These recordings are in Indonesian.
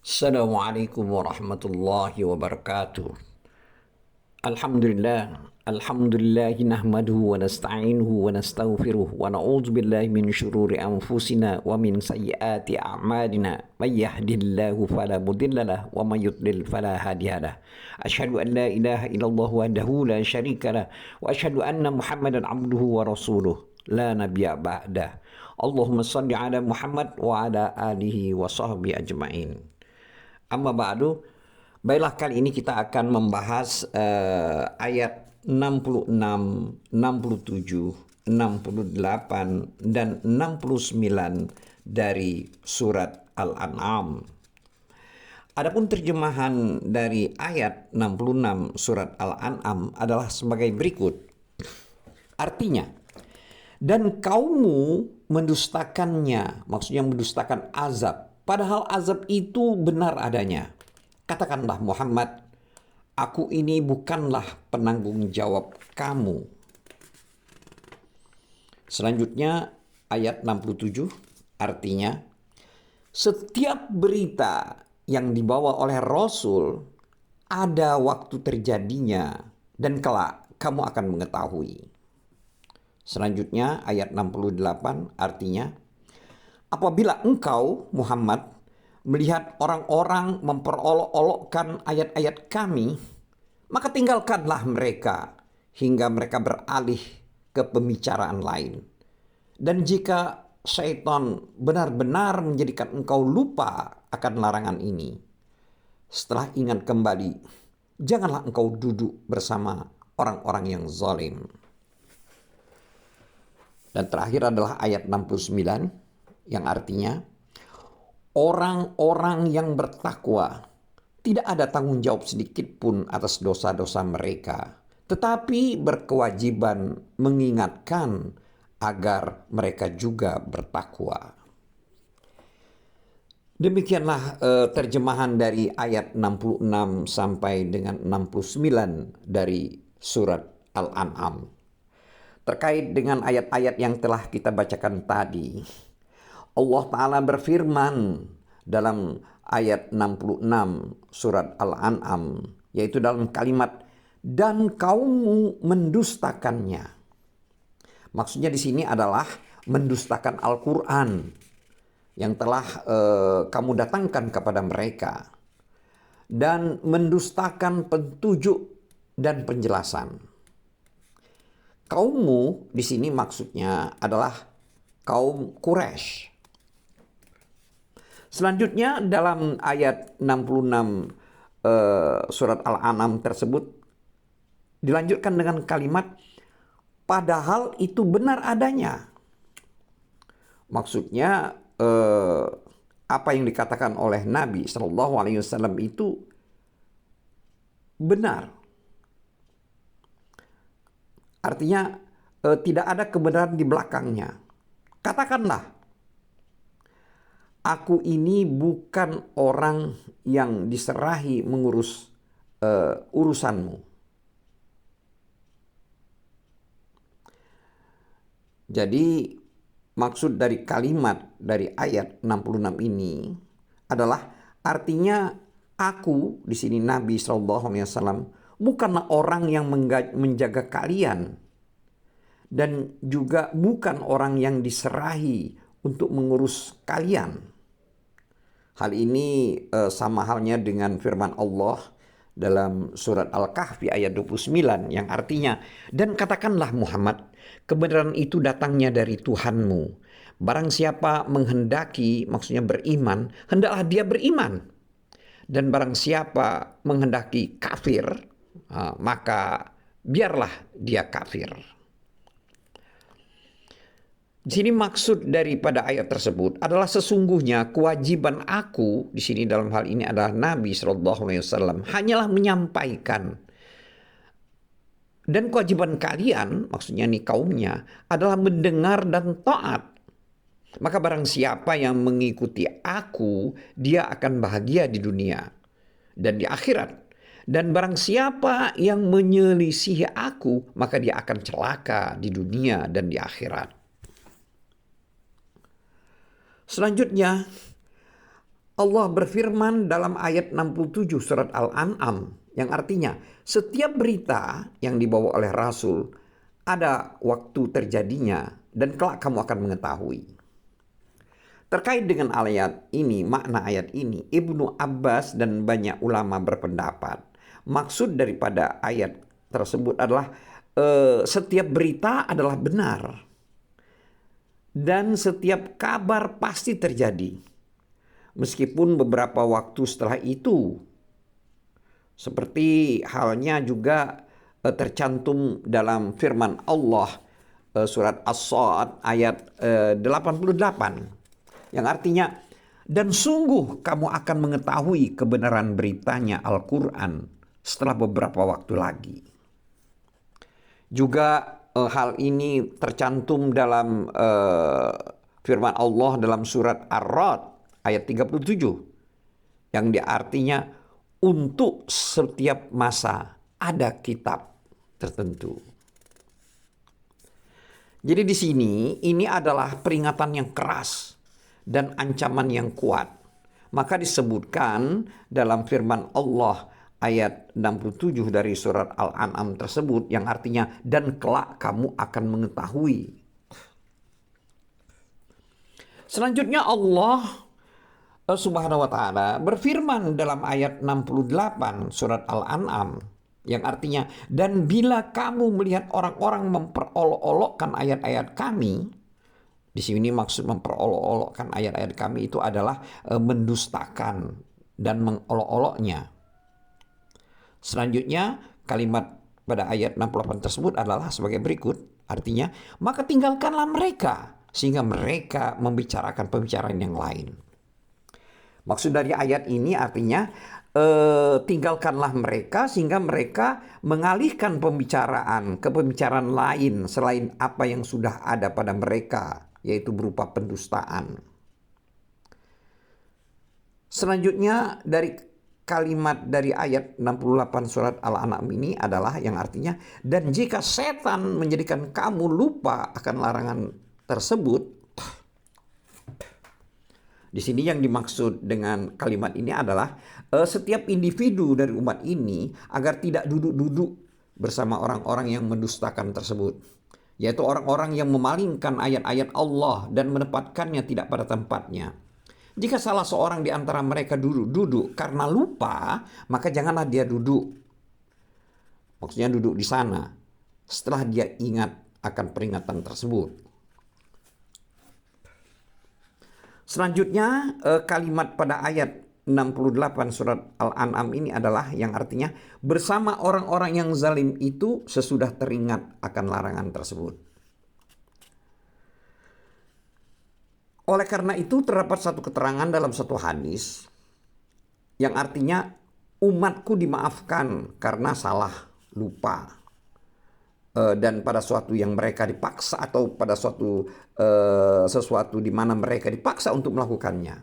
Assalamualaikum warahmatullahi wabarakatuh. Alhamdulillah. Alhamdulillah nahmaduhu wa nasta'inuhu wa nastaghfiruh wa na'udzu billahi min syururi anfusina wa min sayyiati a'malina. May yahdihillahu fala mudilla lahu wa may yudlil fala hadiya lahu. Asyhadu an la ilaha illallah wahdahu la syarika lahu wa asyhadu anna Muhammadan abduhu wa rasuluh la nabiyya ba'dah. Allahumma shalli ala Muhammad wa ala alihi wa sahbihi ajma'in. Amma ba'du, baiklah kali ini kita akan membahas ayat 66, 67, 68, dan 69 dari surat Al-An'am. Adapun terjemahan dari ayat 66 surat Al-An'am adalah sebagai berikut. Artinya, dan kaummu mendustakannya, maksudnya mendustakan azab. Padahal azab itu benar adanya. Katakanlah Muhammad, aku ini bukanlah penanggung jawab kamu. Selanjutnya ayat 67 artinya, setiap berita yang dibawa oleh Rasul ada waktu terjadinya dan kelak kamu akan mengetahui. Selanjutnya ayat 68 artinya, apabila engkau, Muhammad, melihat orang-orang memperolok-olokkan ayat-ayat kami, maka tinggalkanlah mereka hingga mereka beralih ke pembicaraan lain. Dan jika syaitan benar-benar menjadikan engkau lupa akan larangan ini, setelah ingat kembali, janganlah engkau duduk bersama orang-orang yang zalim. Dan terakhir adalah ayat 69, yang artinya, orang-orang yang bertakwa tidak ada tanggung jawab sedikit pun atas dosa-dosa mereka, tetapi berkewajiban mengingatkan agar mereka juga bertakwa. Demikianlah terjemahan dari ayat 66 sampai dengan 69 dari surat Al-An'am. Terkait dengan ayat-ayat yang telah kita bacakan tadi, Allah Ta'ala berfirman dalam ayat 66 surat Al-An'am, yaitu dalam kalimat, dan kaummu mendustakannya. Maksudnya di sini adalah mendustakan Al-Quran yang telah kamu datangkan kepada mereka, dan mendustakan petunjuk dan penjelasan. Kaummu di sini maksudnya adalah kaum Quraisy. Selanjutnya dalam ayat 66 surat Al-An'am tersebut dilanjutkan dengan kalimat, padahal itu benar adanya. Maksudnya apa yang dikatakan oleh Nabi SAW itu benar. Artinya tidak ada kebenaran di belakangnya. Katakanlah, aku ini bukan orang yang diserahi mengurus urusanmu. Jadi maksud dari kalimat dari ayat 66 ini adalah artinya aku di sini Nabi SAW bukanlah orang yang menjaga kalian, dan juga bukan orang yang diserahi untuk mengurus kalian. Hal ini sama halnya dengan firman Allah dalam surat Al-Kahfi ayat 29 yang artinya, dan katakanlah Muhammad, kebenaran itu datangnya dari Tuhanmu. Barang siapa menghendaki, maksudnya beriman, hendaklah dia beriman. Dan barang siapa menghendaki kafir, maka biarlah dia kafir. Di sini maksud daripada ayat tersebut adalah sesungguhnya kewajiban aku di sini dalam hal ini adalah Nabi SAW hanyalah menyampaikan, dan kewajiban kalian, maksudnya nih kaumnya, adalah mendengar dan taat. Maka barang siapa yang mengikuti aku, dia akan bahagia di dunia dan di akhirat. Dan barang siapa yang menyelisihi aku, maka dia akan celaka di dunia dan di akhirat. Selanjutnya, Allah berfirman dalam ayat 67 surat Al-An'am yang artinya setiap berita yang dibawa oleh Rasul ada waktu terjadinya dan kelak kamu akan mengetahui. Terkait dengan ayat ini, makna ayat ini, Ibnu Abbas dan banyak ulama berpendapat maksud daripada ayat tersebut adalah setiap berita adalah benar dan setiap kabar pasti terjadi. Meskipun beberapa waktu setelah itu, seperti halnya juga tercantum dalam firman Allah surat As-Saad ayat 88 yang artinya, dan sungguh kamu akan mengetahui kebenaran beritanya Al-Quran setelah beberapa waktu lagi. Juga hal ini tercantum dalam firman Allah dalam surat Ar-Ra'd ayat 37 yang artinya untuk setiap masa ada kitab tertentu. Jadi di sini ini adalah peringatan yang keras dan ancaman yang kuat. Maka disebutkan dalam firman Allah ayat 67 dari surat Al-An'am tersebut yang artinya dan kelak kamu akan mengetahui. Selanjutnya Allah Subhanahu wa ta'ala berfirman dalam ayat 68 surat Al-An'am yang artinya dan bila kamu melihat orang-orang memperolok-olokkan ayat-ayat kami. Di sini maksud memperolok-olokkan ayat-ayat kami itu adalah mendustakan dan mengolok-oloknya. Selanjutnya kalimat pada ayat 68 tersebut adalah sebagai berikut. Artinya, maka tinggalkanlah mereka sehingga mereka membicarakan pembicaraan yang lain. Maksud dari ayat ini artinya tinggalkanlah mereka sehingga mereka mengalihkan pembicaraan ke pembicaraan lain selain apa yang sudah ada pada mereka, yaitu berupa pendustaan. Selanjutnya dari kalimat dari ayat 68 surat Al-An'am ini adalah yang artinya dan jika setan menjadikan kamu lupa akan larangan tersebut. Di sini yang dimaksud dengan kalimat ini adalah setiap individu dari umat ini agar tidak duduk-duduk bersama orang-orang yang mendustakan tersebut, yaitu orang-orang yang memalingkan ayat-ayat Allah dan menempatkannya tidak pada tempatnya. Jika salah seorang di antara mereka duduk karena lupa, maka janganlah dia duduk. Maksudnya duduk di sana setelah dia ingat akan peringatan tersebut. Selanjutnya kalimat pada ayat 68 surat Al-An'am ini adalah yang artinya bersama orang-orang yang zalim itu sesudah teringat akan larangan tersebut. Oleh karena itu terdapat satu keterangan dalam satu hadis yang artinya umatku dimaafkan karena salah, lupa. Dan pada suatu yang mereka dipaksa atau pada suatu sesuatu di mana mereka dipaksa untuk melakukannya.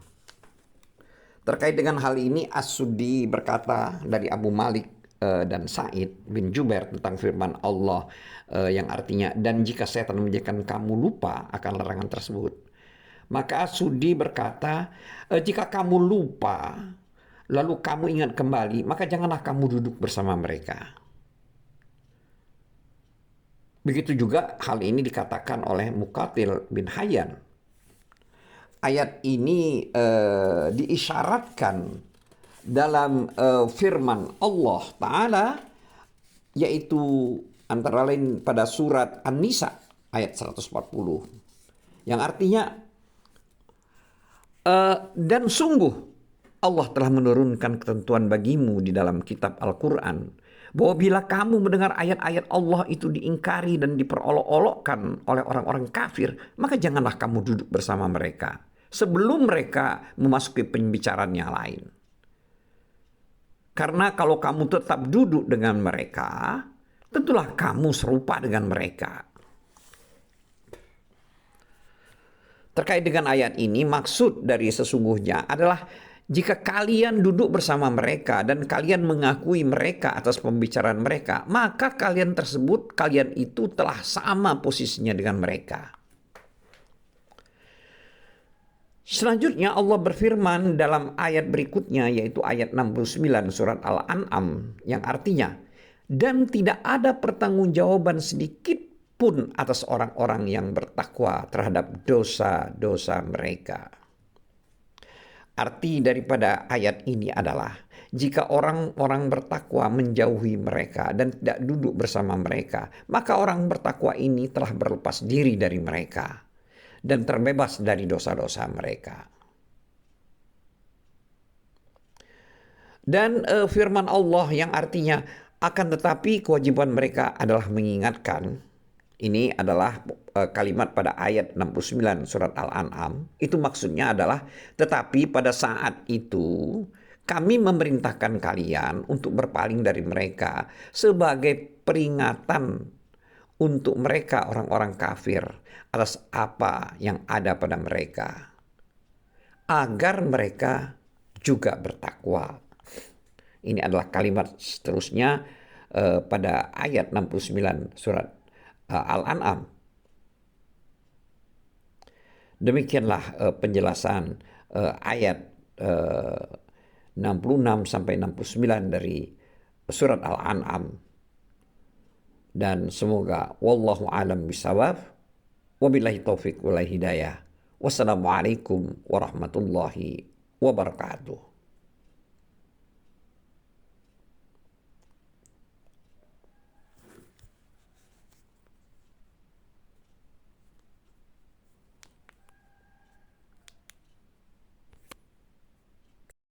Terkait dengan hal ini As-Suddi berkata dari Abu Malik dan Sa'id bin Jubair tentang firman Allah yang artinya dan jika setan menjadikan kamu lupa akan larangan tersebut. Maka As-Suddi berkata jika kamu lupa lalu kamu ingat kembali maka janganlah kamu duduk bersama mereka. Begitu juga hal ini dikatakan oleh Muqatil bin Hayyan. Ayat ini diisyaratkan dalam firman Allah Ta'ala, yaitu antara lain pada surat An-Nisa ayat 140. Yang artinya, dan sungguh Allah telah menurunkan ketentuan bagimu di dalam kitab Al-Quran bahwa bila kamu mendengar ayat-ayat Allah itu diingkari dan diperolok-olokkan oleh orang-orang kafir, maka janganlah kamu duduk bersama mereka sebelum mereka memasuki pembicaraan yang lain. Karena kalau kamu tetap duduk dengan mereka, tentulah kamu serupa dengan mereka. Terkait dengan ayat ini, maksud dari sesungguhnya adalah jika kalian duduk bersama mereka dan kalian mengakui mereka atas pembicaraan mereka, maka kalian itu telah sama posisinya dengan mereka. Selanjutnya Allah berfirman dalam ayat berikutnya, yaitu ayat 69 surat Al-An'am, yang artinya, dan tidak ada pertanggungjawaban sedikit pun atas orang-orang yang bertakwa terhadap dosa-dosa mereka. Arti daripada ayat ini adalah, jika orang-orang bertakwa menjauhi mereka dan tidak duduk bersama mereka, maka orang bertakwa ini telah berlepas diri dari mereka dan terbebas dari dosa-dosa mereka. Dan firman Allah yang artinya, akan tetapi kewajiban mereka adalah mengingatkan. Ini adalah kalimat pada ayat 69 surat Al-An'am. Itu maksudnya adalah, tetapi pada saat itu kami memerintahkan kalian untuk berpaling dari mereka sebagai peringatan untuk mereka orang-orang kafir atas apa yang ada pada mereka, agar mereka juga bertakwa. Ini adalah kalimat seterusnya pada ayat 69 surat Al-An'am. Demikianlah penjelasan ayat 66 sampai 69 dari surat Al-An'am. Dan semoga wallahu alam bisawab. Wabillahi taufiq wal hidayah. Wassalamualaikum warahmatullahi wabarakatuh.